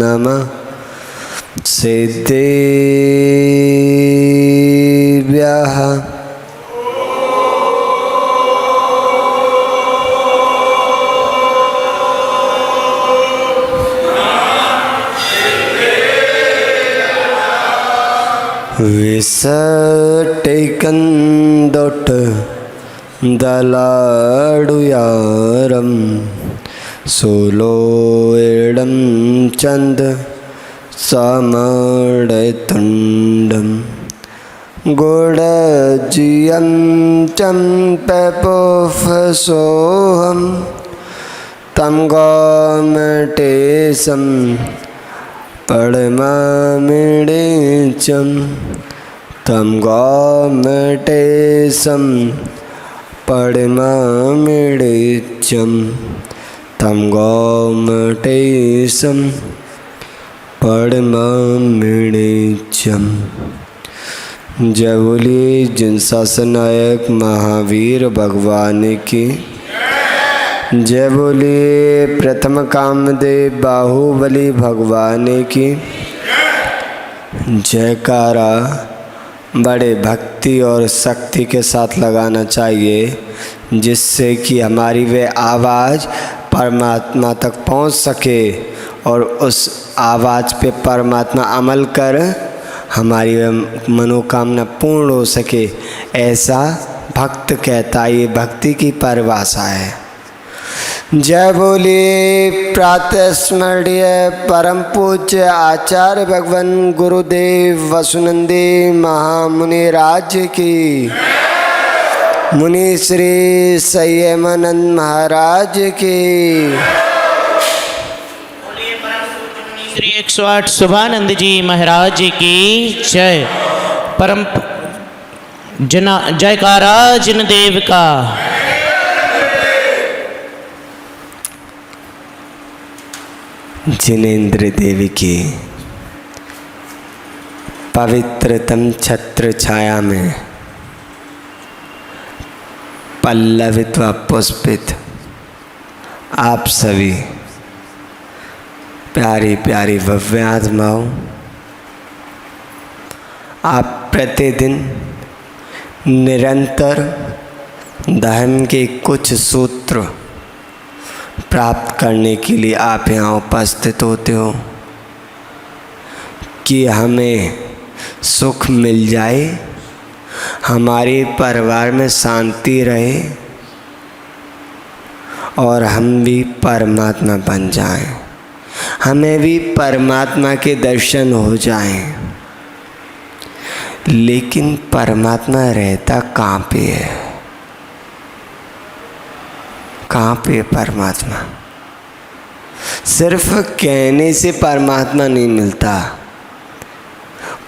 नमः सिद्धेभ्यः विसटेकंदोट दलाडुयारम सोलोएडम चंद समड़तुंडम गुड़जियम चंपपोफसोहम तम गौमटेशम पड़मामिडेचम तम गौमटेशम पड़मामिडेचम तम गौमटेशम पड़मामिडेचम। जय बोलिए जिन शासनायक महावीर भगवान की। जय बोलिए प्रथम कामदेव बाहुबली भगवान की। जयकारा बड़े भक्ति और शक्ति के साथ लगाना चाहिए, जिससे कि हमारी वे आवाज़ परमात्मा तक पहुंच सके और उस आवाज़ पे परमात्मा अमल कर हमारी वह मनोकामना पूर्ण हो सके। ऐसा भक्त कहता है, ये भक्ति की परिभाषा है। जय बोलिए प्रातः स्मरणीय परम पूज्य आचार्य भगवान गुरुदेव वसुनंदी महामुनि राज्य की, मुनि श्री संयमानंद महाराज की, श्री 108 शुभानंद जी महाराज की जय। परम जयकारा जिन देव का। जिनेन्द्र देवी की पवित्रतम छत्र छाया में पल्लवित व पुष्पित आप सभी प्यारी प्यारी भव्य आत्माओं, आप प्रतिदिन निरंतर धर्म के कुछ सूत्र प्राप्त करने के लिए आप यहाँ उपस्थित होते हो कि हमें सुख मिल जाए, हमारे परिवार में शांति रहे और हम भी परमात्मा बन जाएं, हमें भी परमात्मा के दर्शन हो जाएं। लेकिन परमात्मा रहता कहाँ पे है? कहाँ पे परमात्मा? सिर्फ कहने से परमात्मा नहीं मिलता,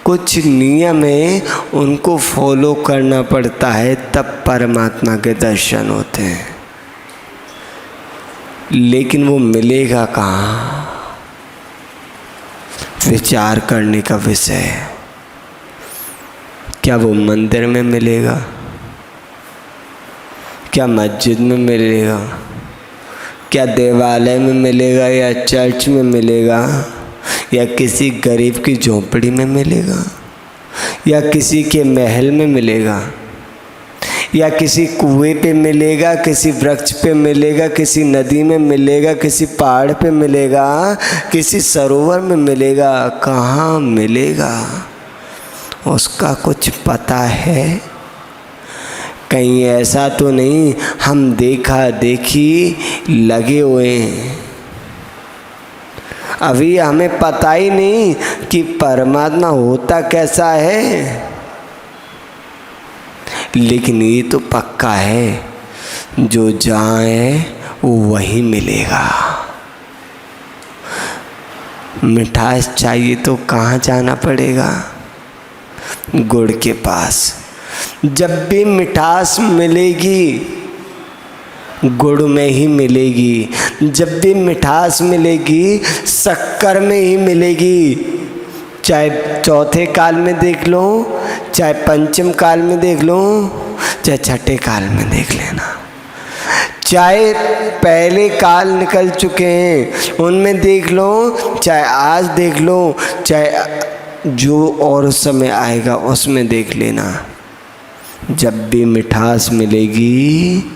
कुछ नियम है, उनको फॉलो करना पड़ता है, तब परमात्मा के दर्शन होते हैं। लेकिन वो मिलेगा कहाँ? विचार करने का विषय है। क्या वो मंदिर में मिलेगा? क्या मस्जिद में मिलेगा? क्या देवालय में मिलेगा या चर्च में मिलेगा या किसी गरीब की झोपड़ी में मिलेगा या किसी के महल में मिलेगा या किसी कुएं पे मिलेगा, किसी वृक्ष पे मिलेगा, किसी नदी में मिलेगा, किसी पहाड़ पे मिलेगा, किसी सरोवर में मिलेगा? कहाँ मिलेगा उसका कुछ पता है? कहीं ऐसा तो नहीं हम देखा देखी लगे हुए हैं, अभी हमें पता ही नहीं कि परमात्मा होता कैसा है। लेकिन ये तो पक्का है, जो जहाँ है वो वहीं मिलेगा। मिठास चाहिए तो कहाँ जाना पड़ेगा? गुड़ के पास। जब भी मिठास मिलेगी गुड़ में ही मिलेगी, जब भी मिठास मिलेगी शक्कर में ही मिलेगी। चाहे चौथे काल में देख लो, चाहे पंचम काल में देख लो, चाहे छठे काल में देख लेना, चाहे पहले काल निकल चुके हैं उनमें देख लो, चाहे आज देख लो, चाहे जो और समय आएगा उसमें देख लेना, जब भी मिठास मिलेगी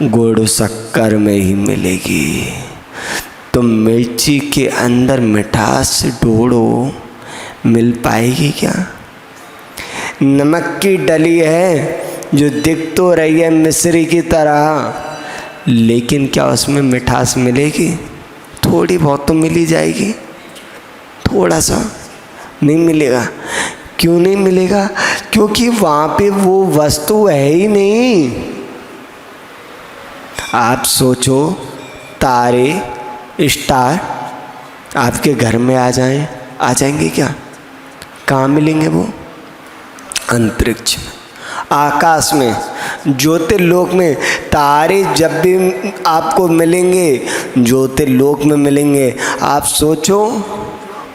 गुड़ शक्कर में ही मिलेगी। तुम मिर्ची के अंदर मिठास ढूंढो, मिल पाएगी क्या? नमक की डली है जो दिख तो रही है मिश्री की तरह, लेकिन क्या उसमें मिठास मिलेगी? थोड़ी बहुत तो मिल ही जाएगी, थोड़ा सा नहीं मिलेगा। क्यों नहीं मिलेगा? क्योंकि वहाँ पे वो वस्तु है ही नहीं। आप सोचो, तारे स्टार आपके घर में आ जाएंगे क्या? कहाँ मिलेंगे वो? अंतरिक्ष में, आकाश में, ज्योतिर्लोक में। तारे जब भी आपको मिलेंगे ज्योतिर्लोक में मिलेंगे। आप सोचो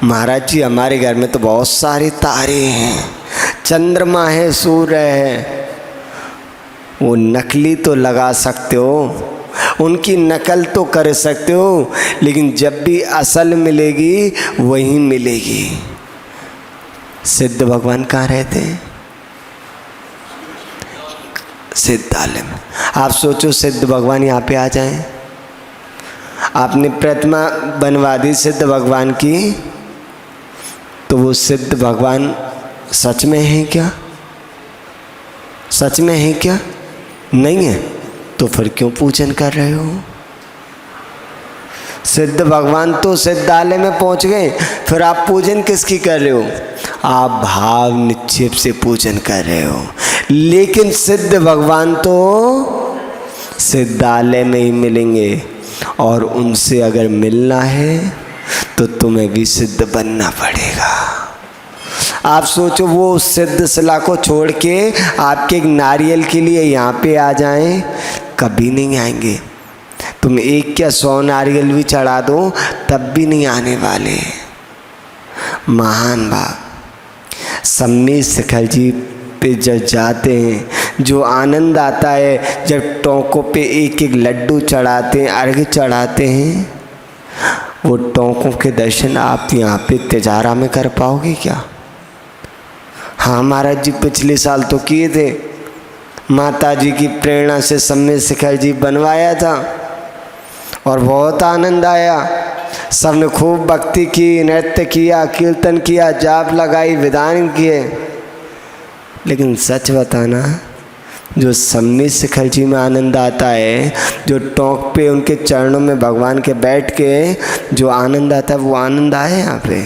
महाराज जी, हमारे घर में तो बहुत सारे तारे हैं, चंद्रमा है, सूर्य है, वो नकली तो लगा सकते हो, उनकी नकल तो कर सकते हो, लेकिन जब भी असल मिलेगी वही मिलेगी। सिद्ध भगवान कहाँ रहते हैं? सिद्धालय में। आप सोचो सिद्ध भगवान यहाँ पे आ जाएं, आपने प्रतिमा बनवा दी सिद्ध भगवान की, तो वो सिद्ध भगवान सच में है क्या? सच में है क्या? नहीं है, तो फिर क्यों पूजन कर रहे हो? सिद्ध भगवान तो सिद्धालय में पहुंच गए, फिर आप पूजन किसकी कर रहे हो? आप भाव निक्षेप से पूजन कर रहे हो, लेकिन सिद्ध भगवान तो सिद्धालय में ही मिलेंगे, और उनसे अगर मिलना है तो तुम्हें भी सिद्ध बनना पड़ेगा। आप सोचो वो सिद्ध शिला को छोड़ के आपके एक नारियल के लिए यहाँ पे आ जाएं, कभी नहीं आएंगे। तुम एक क्या 100 नारियल भी चढ़ा दो तब भी नहीं आने वाले। महान भाव सम्मी शिखर जी पे जब जाते हैं, जो आनंद आता है जब टोंकों पे एक एक लड्डू चढ़ाते हैं, अर्घ्य चढ़ाते हैं, वो टोंकों के दर्शन आप यहाँ पे तिजारा में कर पाओगे क्या? हाँ महाराज जी, पिछले साल तो किए थे, माता जी की प्रेरणा से सम्मी शिखर जी बनवाया था और बहुत आनंद आया। सबने खूब भक्ति की, नृत्य किया, कीर्तन किया, जाप लगाई, विधान किए। लेकिन सच बताना, जो सम्मी शिखर जी में आनंद आता है, जो टोंक पे उनके चरणों में भगवान के बैठ के जो आनंद आता है, वो आनंद आया यहाँ पे?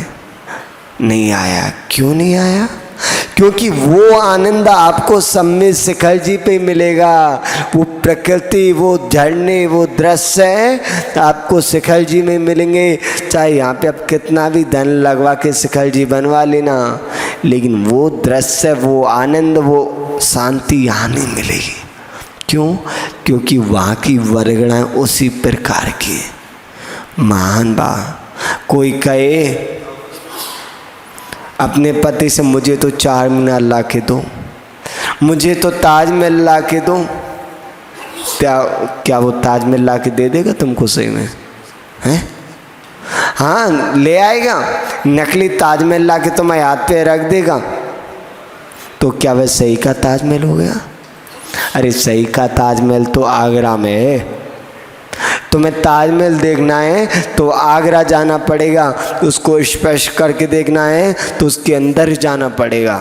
नहीं आया। क्यों नहीं आया? क्योंकि वो आनंद आपको सम्मी शिखर जी पे मिलेगा। वो प्रकृति, वो झरने, वो दृश्य आपको शिखर जी में मिलेंगे। चाहे यहाँ पे आप कितना भी धन लगवा के शिखर जी बनवा लेना, लेकिन वो दृश्य, वो आनंद, वो शांति यहाँ नहीं मिलेगी। क्यों? क्योंकि वहाँ की वर्गणाएं उसी प्रकार की। महान बा कोई कहे अपने पति से, मुझे तो 4 मीनार ला के दो, मुझे तो ताजमहल ला के दो, क्या वो ताजमहल ला के दे देगा तुमको सही में? हैं? हाँ, ले आएगा। नकली ताजमहल ला के तुम्हारे हाथ पे रख देगा, तो क्या वह सही का ताजमहल हो गया? अरे सही का ताजमहल तो आगरा में है। तुम्हें ताजमहल देखना है तो आगरा जाना पड़ेगा, उसको स्पर्श करके देखना है तो उसके अंदर जाना पड़ेगा।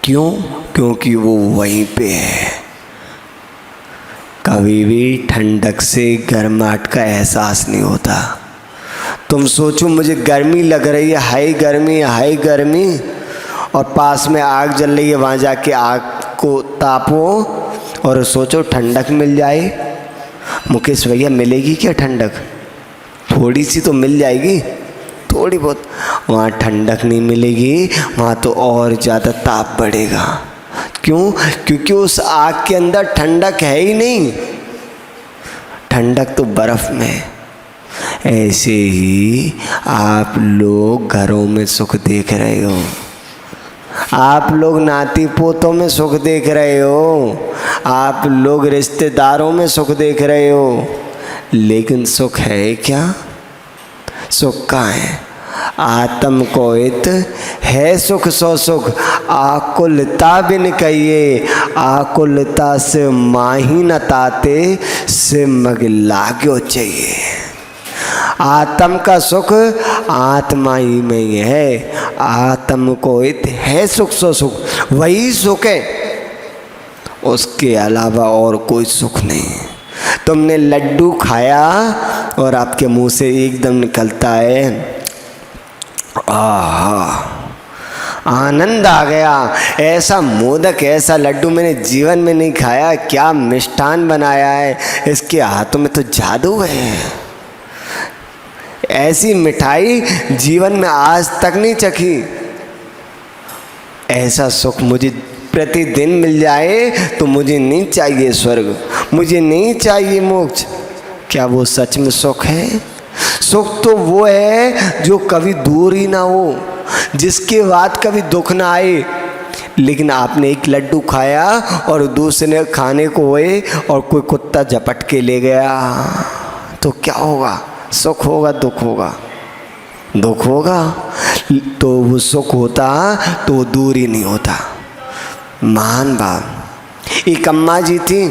क्यों? क्योंकि वो वहीं पे है। कभी भी ठंडक से गर्माहट का एहसास नहीं होता। तुम सोचो मुझे गर्मी लग रही है, हाई गर्मी, हाई गर्मी, और पास में आग जल रही है, वहाँ जाके आग को तापो और सोचो ठंडक मिल जाए। मुकेश भैया मिलेगी क्या ठंडक? थोड़ी सी तो मिल जाएगी, थोड़ी बहुत। वहाँ ठंडक नहीं मिलेगी, वहाँ तो और ज़्यादा ताप बढ़ेगा। क्यों? क्योंकि उस आग के अंदर ठंडक है ही नहीं, ठंडक तो बर्फ़ में है। ऐसे ही आप लोग घरों में सुख देख रहे हो, आप लोग नाती पोतों में सुख देख रहे हो, आप लोग रिश्तेदारों में सुख देख रहे हो, लेकिन सुख है क्या? सुख कहाँ है? आत्म को इत है सुख सो सुख, आकुलता बिन कहिए, आकुलता से माही न ताते, से मग लाग्यो चाहिए। आत्म का सुख आत्मा ही में ही है, आत्म को इत है सुख सो सुख, वही सुख है, उसके अलावा और कोई सुख नहीं। तुमने लड्डू खाया और आपके मुंह से एकदम निकलता है आहा, आनंद आ गया, ऐसा मोदक ऐसा लड्डू मैंने जीवन में नहीं खाया, क्या मिष्ठान बनाया है, इसके हाथों में तो जादू है, ऐसी मिठाई जीवन में आज तक नहीं चखी। ऐसा सुख मुझे प्रतिदिन मिल जाए तो मुझे नहीं चाहिए स्वर्ग, मुझे नहीं चाहिए मोक्ष। क्या वो सच में सुख है? सुख तो वो है जो कभी दूर ही ना हो, जिसके बाद कभी दुख ना आए। लेकिन आपने एक लड्डू खाया और दूसरे खाने को हुए और कोई कुत्ता झपट के ले गया, तो क्या होगा? सुख होगा दुख होगा? दुख होगा। तो वो सुख होता तो वो दूर ही नहीं होता। महान बात। एक अम्मा जी थी,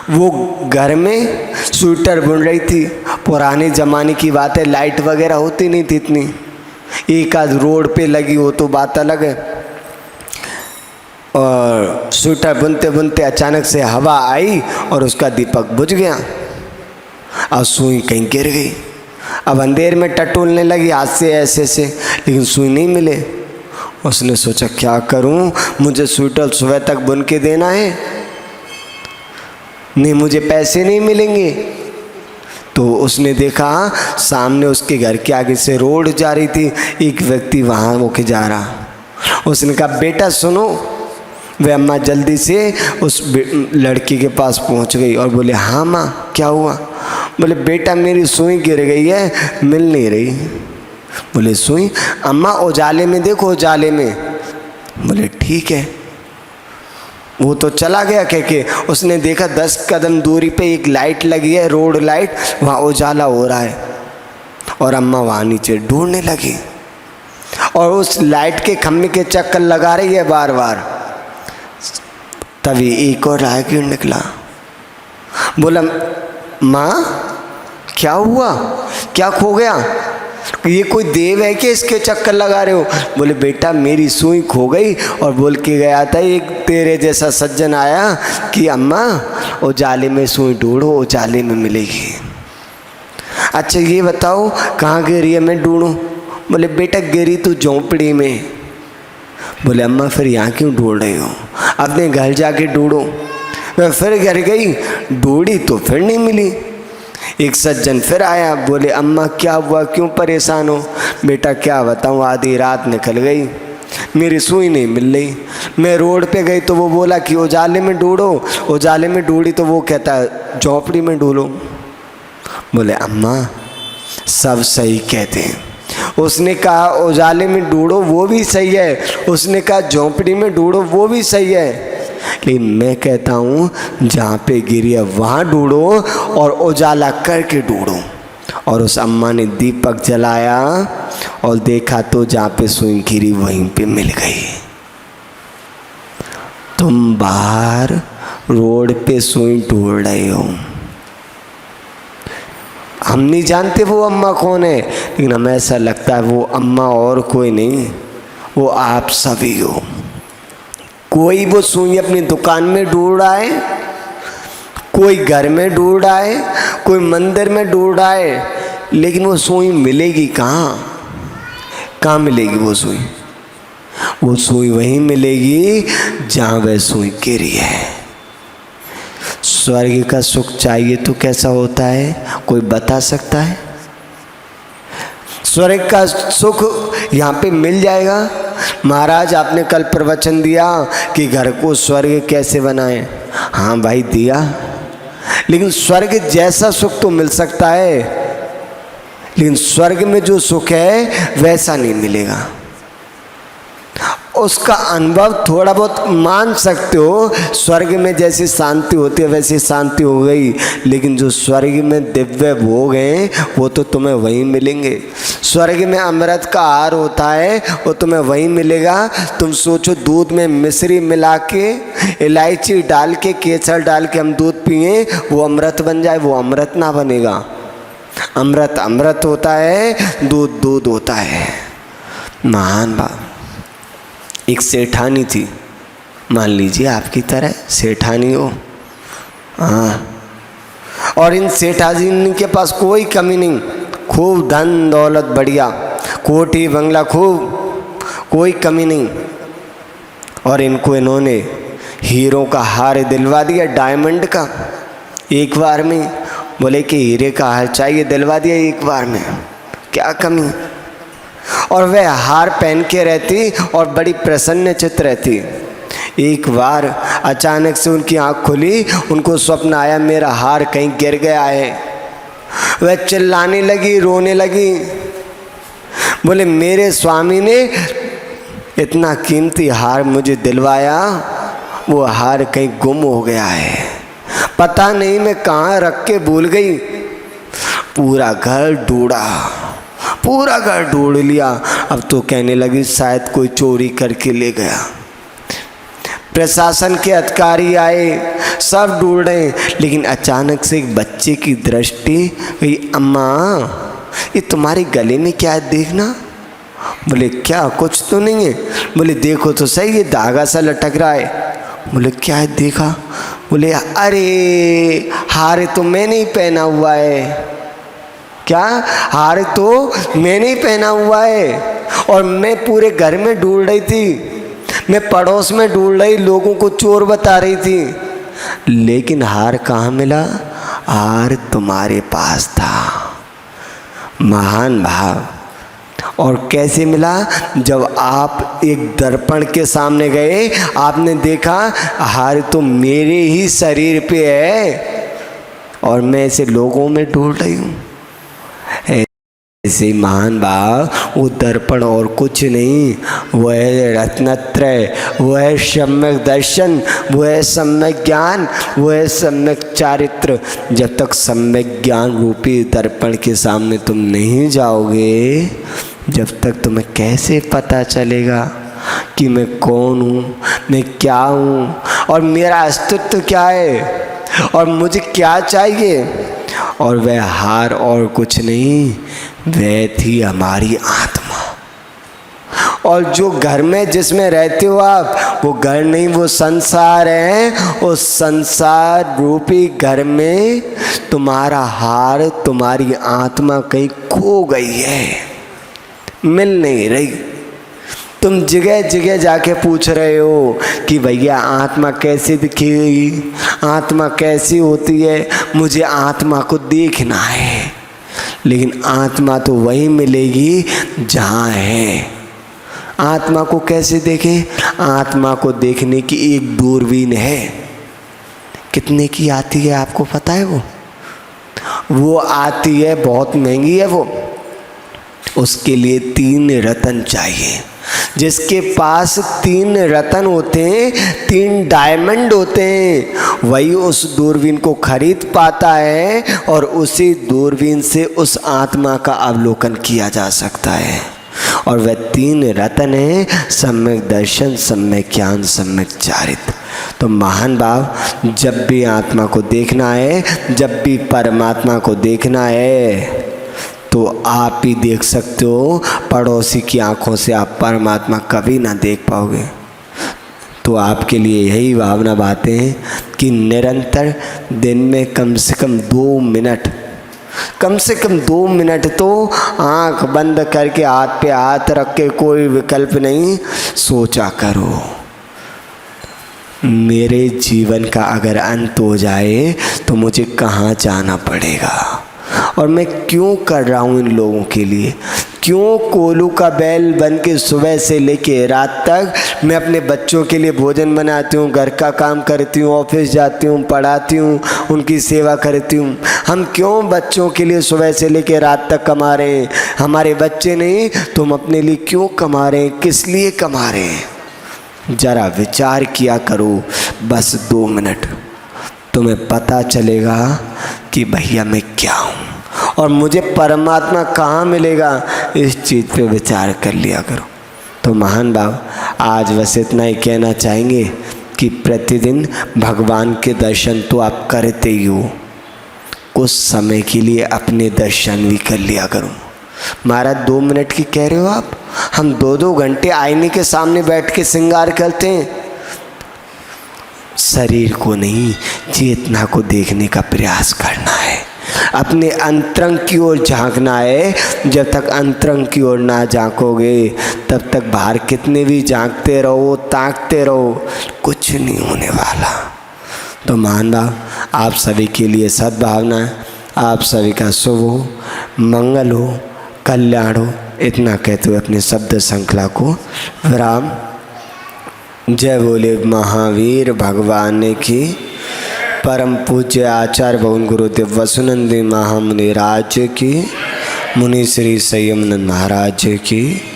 वो घर में स्वेटर बुन रही थी। पुराने ज़माने की बात है, लाइट वगैरह होती नहीं थी इतनी, एक आध रोड पे लगी हो तो बात अलग है। और स्वेटर बुनते बुनते अचानक से हवा आई और उसका दीपक बुझ गया और सुई कहीं गिर गई। अब अंधेर में टटोलने लगी हाथ से ऐसे से, लेकिन सुई नहीं मिले। उसने सोचा क्या करूं, मुझे स्वेटर सुबह तक बुन के देना है, नहीं मुझे पैसे नहीं मिलेंगे। तो उसने देखा सामने उसके घर के आगे से रोड जा रही थी, एक व्यक्ति वहाँ होके जा रहा। उसने कहा बेटा सुनो। वह अम्मा जल्दी से उस लड़की के पास पहुँच गई और बोले हाँ माँ क्या हुआ? बोले बेटा मेरी सुई गिर गई है, मिल नहीं रही। बोले सुई? अम्मा उजाले में देखो, उजाले में। बोले ठीक है। वो तो चला गया कह के। उसने देखा 10 कदम दूरी पे एक लाइट लगी है, रोड लाइट, वहाँ उजाला हो रहा है। और अम्मा वहाँ नीचे ढूंढने लगी और उस लाइट के खम्भे के चक्कर लगा रही है बार बार। तभी एक और राहगीर निकला। बोला माँ क्या हुआ, क्या खो गया? ये कोई देव है कि इसके चक्कर लगा रहे हो? बोले बेटा मेरी सुई खो गई और बोल के गया था एक तेरे जैसा सज्जन आया कि अम्मा उजाले में सुई ढूंढो, उजाले में मिलेगी। अच्छा ये बताओ कहाँ गिरी है, मैं ढूंढूं? बोले बेटा गिरी तो झोंपड़ी में। बोले अम्मा फिर यहाँ क्यों ढूंढ रही हो, अपने घर जाके ढूंढो। मैं फिर घर गई, ढूंढी तो फिर नहीं मिली। एक सज्जन फिर आया, बोले अम्मा क्या हुआ, क्यों परेशान हो? बेटा क्या बताऊँ, आधी रात निकल गई, मेरी सुई नहीं मिल रही। मैं रोड पे गई तो वो बोला कि उजाले में ढूंढो, उजाले में ढूंढी तो वो कहता है झोंपड़ी में ढूंढो। बोले अम्मा सब सही कहते हैं। उसने कहा उजाले में ढूंढो वो भी सही है, उसने कहा झोंपड़ी में ढूंढो वो भी सही है, लेकिन मैं कहता हूँ जहाँ पे गिरी है वहाँ ढूंढो और उजाला करके ढूंढो। और उस अम्मा ने दीपक जलाया और देखा तो जहाँ पे सुई गिरी वहीं पे मिल गई। तुम बाहर रोड पे सुई ढूंढ रहे हो, हम नहीं जानते वो अम्मा कौन है, लेकिन हमें ऐसा लगता है वो अम्मा और कोई नहीं, वो आप सभी हो। कोई वो सुई अपनी दुकान में ढूंढ रहा है, कोई घर में ढूंढ रहा है, कोई मंदिर में ढूंढ रहा है, लेकिन वो सुई मिलेगी कहाँ? कहाँ मिलेगी वो सुई? वो सुई वहीं मिलेगी जहाँ वह सुई गिरी है। स्वर्ग का सुख चाहिए तो कैसा होता है, कोई बता सकता है? स्वर्ग का सुख यहाँ पे मिल जाएगा। महाराज आपने कल प्रवचन दिया कि घर को स्वर्ग कैसे बनाएं। हाँ भाई दिया, लेकिन स्वर्ग जैसा सुख तो मिल सकता है, लेकिन स्वर्ग में जो सुख है वैसा नहीं मिलेगा। उसका अनुभव थोड़ा बहुत मान सकते हो। स्वर्ग में जैसी शांति होती है वैसी शांति हो गई, लेकिन जो स्वर्ग में दिव्य भोग हैं वो तो तुम्हें वहीं मिलेंगे। स्वर्ग में अमृत का आहार होता है वो तुम्हें वहीं मिलेगा। तुम सोचो दूध में मिश्री मिला के, इलायची डाल के, केसर डाल के हम दूध पिए, वो अमृत बन जाए, वो अमृत ना बनेगा। अमृत अमृत होता है, दूध दूध होता है। महान बात। एक सेठानी थी, मान लीजिए आपकी तरह सेठानी हो, हाँ, और इन सेठानी के पास कोई कमी नहीं, खूब धन दौलत बढ़िया, कोठी बंगला खूब, कोई कमी नहीं। और इन्होंने हीरों का हार दिलवा दिया, डायमंड का, एक बार में। बोले कि हीरे का हार चाहिए, दिलवा दिया एक बार में, क्या कमी। और वह हार पहन के रहती और बड़ी प्रसन्न चित्त रहती। एक बार अचानक से उनकी आँख खुली, उनको स्वप्न आया मेरा हार कहीं गिर गया है। वह चिल्लाने लगी, रोने लगी। बोले मेरे स्वामी ने इतना कीमती हार मुझे दिलवाया, वो हार कहीं गुम हो गया है, पता नहीं मैं कहाँ रख के भूल गई। पूरा घर ढूंढा, पूरा घर ढूंढ लिया। अब तो कहने लगी शायद कोई चोरी करके ले गया। प्रशासन के अधिकारी आए, सब ढूंढ रहे, लेकिन अचानक से एक बच्चे की दृष्टि गई। अम्मा ये तुम्हारे गले में क्या है देखना। बोले क्या, कुछ तो नहीं है। बोले देखो तो सही, ये धागा सा लटक रहा है। बोले क्या है, देखा। बोले अरे हार तो मैंने ही पहना हुआ है। क्या, हार तो मैंने ही पहना हुआ है। और मैं पूरे घर में ढूंढ रही थी, मैं पड़ोस में ढूंढ रही, लोगों को चोर बता रही थी, लेकिन हार कहाँ मिला, हार तुम्हारे पास था। महान भाव। और कैसे मिला, जब आप एक दर्पण के सामने गए, आपने देखा हार तो मेरे ही शरीर पे है और मैं इसे लोगों में ढूंढ रही हूँ। ऐसे महान भाव, वो दर्पण और कुछ नहीं, वो है रत्नत्रय, वो है सम्यक दर्शन, वो है सम्यक ज्ञान, वो है सम्यक चारित्र। जब तक सम्यक ज्ञान रूपी दर्पण के सामने तुम नहीं जाओगे, जब तक तुम्हें कैसे पता चलेगा कि मैं कौन हूँ, मैं क्या हूँ और मेरा अस्तित्व क्या है और मुझे क्या चाहिए। और वह हार और कुछ नहीं, वह थी हमारी आत्मा। और जो घर में जिसमें रहते हो आप, वो घर नहीं, वो संसार है। उस संसार रूपी घर में तुम्हारा हार, तुम्हारी आत्मा कहीं खो गई है, मिल नहीं रही। तुम जगह जगह जाके पूछ रहे हो कि भैया आत्मा कैसे दिखेगी, आत्मा कैसी होती है, मुझे आत्मा को देखना है। लेकिन आत्मा तो वही मिलेगी जहाँ है। आत्मा को कैसे देखें, आत्मा को देखने की एक दूरबीन है। कितने की आती है आपको पता है? वो आती है, बहुत महंगी है वो। उसके लिए 3 रत्न चाहिए। जिसके पास 3 रत्न होते हैं, 3 डायमंड होते हैं, वही उस दूरबीन को खरीद पाता है और उसी दूरबीन से उस आत्मा का अवलोकन किया जा सकता है। और वह 3 रत्न हैं, सम्यक दर्शन, सम्यक ज्ञान, सम्यक चारित्र। तो महान भाव, जब भी आत्मा को देखना है, जब भी परमात्मा को देखना है, तो आप ही देख सकते हो। पड़ोसी की आंखों से आप परमात्मा कभी ना देख पाओगे। तो आपके लिए यही भावना बातें हैं कि निरंतर दिन में कम से कम 2 मिनट, कम से कम 2 मिनट तो आंख बंद करके हाथ पे हाथ रख के, कोई विकल्प नहीं, सोचा करो मेरे जीवन का अगर अंत हो जाए तो मुझे कहाँ जाना पड़ेगा और मैं क्यों कर रहा हूँ इन लोगों के लिए। क्यों कोलू का बैल बन के सुबह से लेके रात तक मैं अपने बच्चों के लिए भोजन बनाती हूँ, घर का काम करती हूँ, ऑफिस जाती हूँ, पढ़ाती हूँ, उनकी सेवा करती हूँ। हम क्यों बच्चों के लिए सुबह से लेके रात तक कमा रहे हैं? हमारे बच्चे नहीं, तुम अपने लिए क्यों कमा रहे हैं? किस लिए कमा रहे हैं? जरा विचार किया करो, बस 2 मिनट, तुम्हें पता चलेगा कि भैया मैं क्या हूँ और मुझे परमात्मा कहाँ मिलेगा। इस चीज़ पे विचार कर लिया करो। तो महान भाव, आज बस इतना ही कहना चाहेंगे कि प्रतिदिन भगवान के दर्शन तो आप करते ही हो, कुछ समय के लिए अपने दर्शन भी कर लिया करो। महाराज 2 मिनट की कह रहे हो आप, हम 2-2 घंटे आईने के सामने बैठ के श्रृंगार करते हैं। शरीर को नहीं, चेतना को देखने का प्रयास करना है, अपने अंतरंग की ओर झांकना है। जब तक अंतरंग की ओर ना झांकोगे तब तक बाहर कितने भी झांकते रहो, ताकते रहो, कुछ नहीं होने वाला। तो महान भाव, आप सभी के लिए सद्भावना, आप सभी का शुभ हो, मंगल हो, कल्याण हो। इतना कहते हुए अपने शब्द श्रृंखला को विराम। जय बोले महावीर भगवान की। परम पूज्य आचार्य भवन गुरुदेव वसुनंदी महामुनि राज की, मुनि श्री संयमानंद महाराज की।